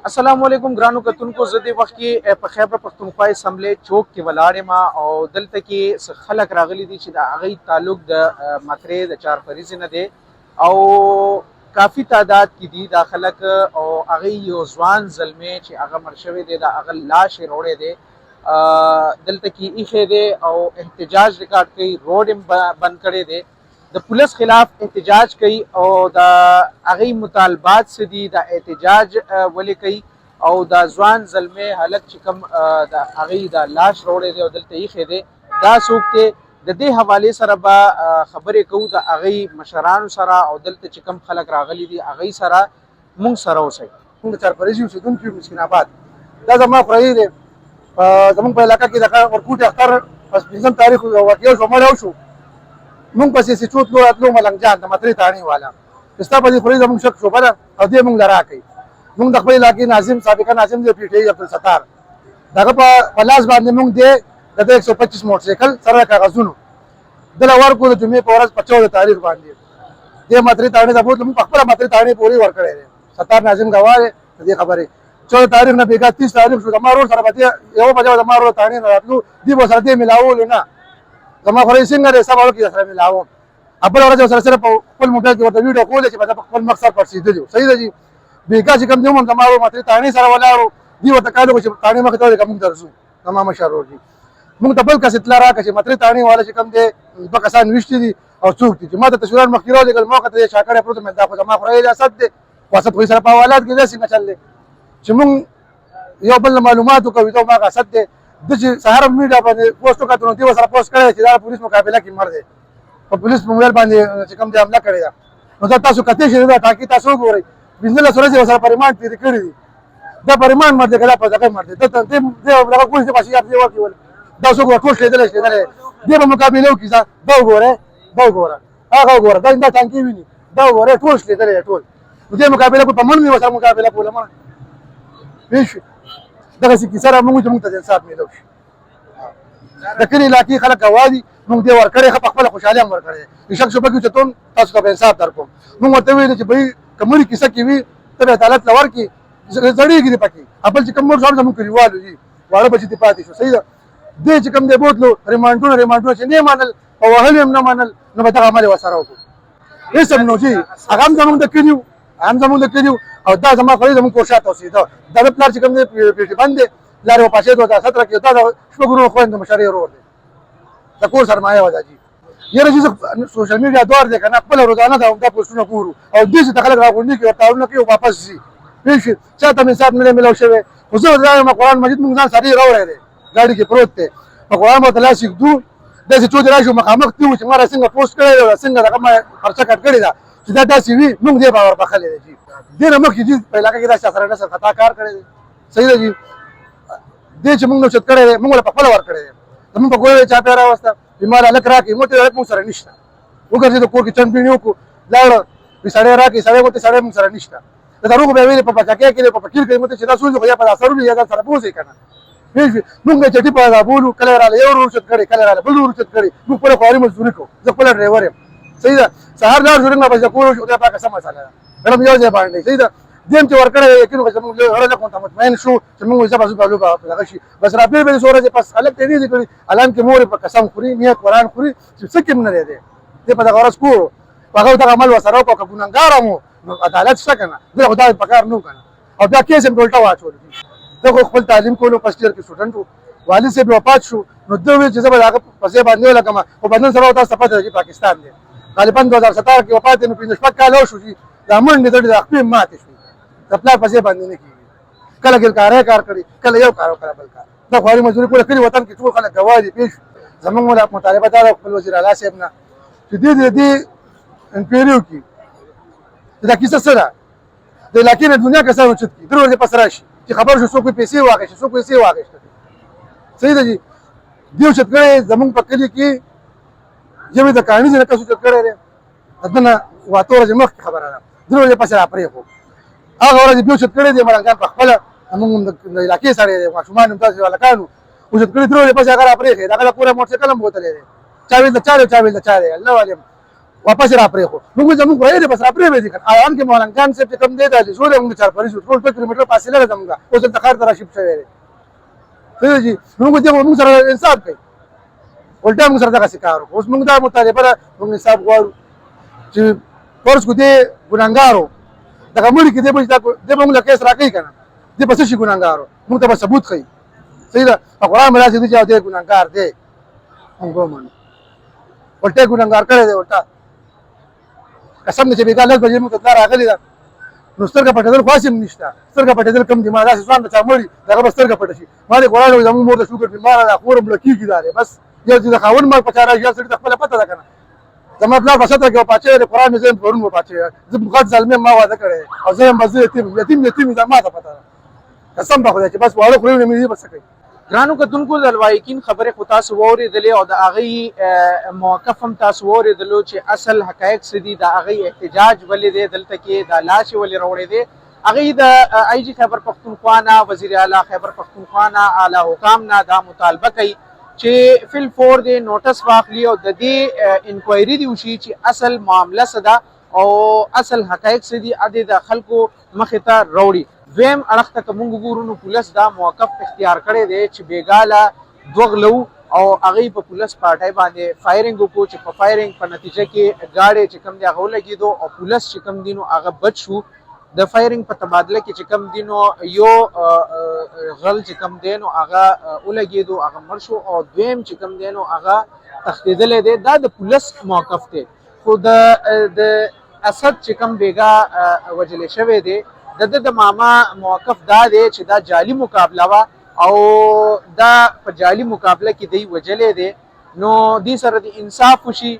السلام علیکم ګرانو کتونکو زه د وخت کې په خیبر پښتونخوا اسمبلی چوک کې ولاړ یم او دلته کې څه خلک راغلي دي چې د هغې تعلق د مطرح د چارپریزې نه دی او کافي تعداد کې دي دا خلک او هغې یو ځوان زلمی چې هغه مړ شوی دی د هغه لاش یې روړی دی دلته کې ایښی دی او احتجاج ریکارډ کوي روډ یې بند کړی دی د پولیس خلاف احتجاج کوي او د هغې مطالبات څه دي د احتجاج ولې کوي او د ځوان زلمی هلک چې کوم د هغې د لاش روړی دی او دلته ایښی دی دا څوک دی د دې حوالې سره به خبرې کوو د هغې مشرانو سره او دلته چې کوم خلک راغلي دي هغې سره موږ سره اوسئ. موږ د چارپریزې اوسېدونکي یو مسکین آباد دا زما خوریی دی زموږ په علاقه کې د ورکوټي اختر په 5 تاریخ یو واقعه شو مړی وشو مونږ پسې سې څو تلو راتلو ملنګ جان د مطرح تاڼې والا چې ستا په دې خورۍ زموږ شک شوبه ده او دې مونږ له راکوي مونږ د خپل علاقې ناظم سابقه ناظم دی پی ټي آی عبدالستار دغه په لاس باندې مونږ دی د 125 موټرسایکل سره کاغذونو دله ورکړو د جمعې په ورځ په 14 تاریخ باندې دې مطرح تاڼې ته بوتلو مونږ په خپله مطرح تاڼې پورې ورکړی دی ستار ناظم ګواه دی د دې خبرې 14 تاریخ نه بېګا 30 تاریخ شو زما ورور سره به دې یوه بجه زما ورور تاڼې نه راتلو دوی به سره دې ملاولو نه زما خوریی څنګه دی سبا وکړي سره ملاوم خپل ورځ سره په خپل موبایل کې ورته ویډیو کول چې په خپل مقصد پر رسېدلی صحیح ده جی بیګا چې کوم دی مونږ زما ورور مطرح تاڼې سره ولاړو دوی ورته کالو چې تاڼې مخې ته ودرېږه مونږ درځو زما مشر ورور جي مونږ ته بل کس اطلاع راکړه چې مطرح تاڼې والا چې کوم دی دوه کسان ویشتي دي او څوک دي چې ما ته تصویران مخکې راولېږل ما وکتل یې شاکړی پروت مې دا خو زما خوریی ریاست دی خو اسد خو سره په حوالات کې داسې څنګه چل دی چې مونږ یو بل معلومات وکوي دا ما اسد دی د چې سهار میډیا باندې پوسټ وکړو نو دې سره پوسټ کړی چې دا پولیس مقابله کې مړ دی په پولیس په موبایل باندې چې کوم دی حمله کړې ده نو دا تاسو کتې شئ دا تاکي تاسو وګورئ 15 ورځې سره پریمان تیر کړی دي دا پریمان مړ دی کله په ځای مړ دی ته دې هغه کوم څه پاسي یاد دی ورکی دا څو ټول لیدل شي دې په مقابله کې دا وګوره هغه وګوره دا څنګه ویني دا وګوره ټول لیدل ټول دې مقابله په من می وسره مقابله کوله ما ویش دغه څه سره موږ ته انصاف ملو شي د کلی علاقې خلک غواړي موږ دې ورکړې خپل خوشحالي هم ورکړې شک شوبه کې چې تاسو ته انصاف درکوم موږ ورته ویل چې بھئی کمرې کیسه کې وي ته عدالت لور کې زړېږي پکې خپل چې کوم مور صاحب زموږ کلیوالو دي واړه بچي ته پاتې شو صحیح ده دې چې کوم دې بوتلو ریمانډونه چې نه منل او وهل هم نه منل نو به دغه عمل وسره وکړو هېڅ هم نو چې هغه هم زموږ د کلیو او دا زما خوریی زموږ کور شاته اوسېده دا د پلار چې کوم دی پیټي بند دی پلار یې وپاشېد 2017 کې دا د شپږ ورونو خویندو مشر یې ورور دی د کور سرمایه وه دا جي یاره چې سوشل میډیا دور دی که نه خپله روزانه دا پوسټونه ګورو او دې چې ته خلک راغونډي کړي ورته اورونه کوي او واپس ځي پوه شوې چا ته مې انصاف نه دی میلاو شوی خو زه ورته وایم قرآن مجید موږ ځان سره یې راوړی دی ګاډي کې پروت دی په قرآن ورته لاس ږدو داسې څو دې راشو مخامخ دي و چې ما را څنګه پوسټ کړی دی او څنګه دغه ما خرچه کټ کړې ده چې دا داسې وي موږ دې به وربخلی دی جي دې نه مخکې جي په علاقه کې داسې چا سره نه سره خطا کار کړی دی صحیح ده جي دې چې موږ نوشت کړی دی موږ له پخپله ورکړی دی زموږ په کور چا پې راوسته بیمار هلک راکړي موږ ته هلک موږ سره نشته وګرځېدو کور کې چڼپېڼې وکړو لاړه وي سړی راکړي سړی ورته سړی موږ سره نشته د دروغو بیا ویلې په پچکۍ کې په فقیر کې موږ ته چې دا سوچ خو یا په اثرونه یا ځان سره بوځئ که نه پوه شوې موږ یې چټي په عذابولو کله یې راله یو ورور اوچت کړی کله یې راله بل ورور اوچت کړی موږ خپله خواري مزدوري کوو زه خپله ډرایور یم صحیح ده سهار لاړ شو رنګ بچه کور وشو خدای پاکه څه مسله ده ګرم یو ځای باندې صحیح ده دې هم چې ورکړی یقین وکړه چې موږ هغه ځکه ته مطمئن شو چې موږ زه به لوبه دغه شي بس راپرې به دې څو ورځې پس هلک ته یې دې کړي الان کې مور یې په قسم خوري نیت قرآن خوري چې څه کې نه دی دې په دغه ورځ کورو په هغه دغه عمل ورسره وکړو که ګنهګار هم و نو عدالت شته که نه دله خو دا پکار نه و که نه او بیا کیس یې الټه واچولو ده خو خپل تعلیم کولو فرسټ ایئر کې سټوډنټ و والد صاحب وفات شو نو ده ویل چې زه به د هغه په ځای باندې ولګم خو بدن سبا تاسو ته پته ده چې پاکستان دی غالبا 2017 کې وفات دی نو 15 کاله وشو چې دا منډې دړې د خپې ماتې شوې د پلار په ځای باندې نه کېږي کله ګلکاری کار کړي کله یو کار کله بل کار دا خواري مزدوري کوله کلي وطن کې ټول خلک ګواه دي پېښ زموږ مطالبه دا ده خپل وزیر اعلی صاحب نه چې دې انکوایري وکړي چې دا کیسه څه ده د علاقې نه دنیا کسان اوچت کړي 3 ورځې پس راشي چې خبر شو څوک پیسې واخیستې څوک پیسې واخیستې صحیح ده جي دې اوچت کړی زموږ په کلي کې ژمې د کاڼي نه کس اوچت کړی دی د نه 8 ورځې مخکې خبره ده 3 ورځې پس راپرېښو هغه ورځ بیا اوچت کړی دی ملنګان په خپله زموږ د علاقې سړی دی ماشومان هم داسې هلکانو اوچت کړي 3 ورځې پس هغه راپرېښی د هغه د کوره موټرسایکل هم بوتلی دی چا ویل د چا دی چا ویل د چا دی الله عالم واپس را پرې خو موږ زموږ پرې بس را پرې دي آیان کې مولانګان صاحب کم دی د زور موږ 4 ټول 2 کیلومتر فاصله ده موږ اوس د تخار ته راشي شوی دی خو جی موږ دې موږ سره انصاف کوي ولټا موږ سره دغه کار اوس موږ دا مطالبه ده موږ انصاف غواړو چې فرض کو دې ګناګارو دغه مړي کې دې موږ له کیس راکې کنه دې پس شي ګناګارو موږ ته ثبوت کوي صحیح ده قرآن مې راځي چې دې ګناګار دی موږ ومنو ولټا ګناګار کړی دی ولټا قسم دې چې بیګا لږ بجې موږ ته راغلی ده نو سترګه پټېدل خاصم نشته سترګه پټېدل کم دي ما داسې ځوان بچا مړي دغه به سترګه پټه شي ما دې قرآن وایي زموږ مور د شکر بیماره ده خور مړه کېږي دا دی بس یو چې د خاوند مرګ په چا راشي هر سړي ته خپله پته ده که نه زما پلار په 17 کې وپاچی د قرآن مې زه پرون وپاچی زه غټ ظالم ما واده کړی او زه یم بس یتیم دا ما ته پته ده قسم په خدای چې بس واړه خوري مې دې بس کوي ګرانو کتونکو د الوایکین خبرې خو تاسو واورېدلې او د هغې موقف هم تاسو واورېدلو چې اصل حقایق څه دي د هغې احتجاج ولې دی دلته کې دا لاشې ولې راوړی دی هغې د آی جي خیبر پښتونخوا نه وزیر اعلی خیبر پښتونخوا نه اعلی حکام نه دا مطالبه کوي چې فی الفور دې نوټس واخلي او د دې انکوایري دې وشي چې اصل معامله څه ده او اصل حقایق څه دي ادې د خلکو مخې ته راوړي دویم اړخ ته که موږ وګورو نو پولیس دا موقف اختیار کړی دی چې بېګاله دوه غلو او هغې په پولیس پارټۍ باندې فایرنګ وکړو چې په فایرنګ په نتیجه کې ګاډی چې کوم دی هغه ولګېدو او پولیس چې کوم دی نو هغه بچ شو د فایرنګ په تبادله کې چې کوم دی نو یو غل چې کوم دی نو هغه ولګېدو هغه مړ شو او دویم چې کوم دی نو هغه تښتېدلی دی دا د پولیس موقف دی خو د اسد چې کوم بیګا وجلی شوی دی د ماما موقف دا دی چې دا جعلي مقابله وه او دا په جعلي مقابله کې دی وجلی دی نو دې سره د انصاف وشي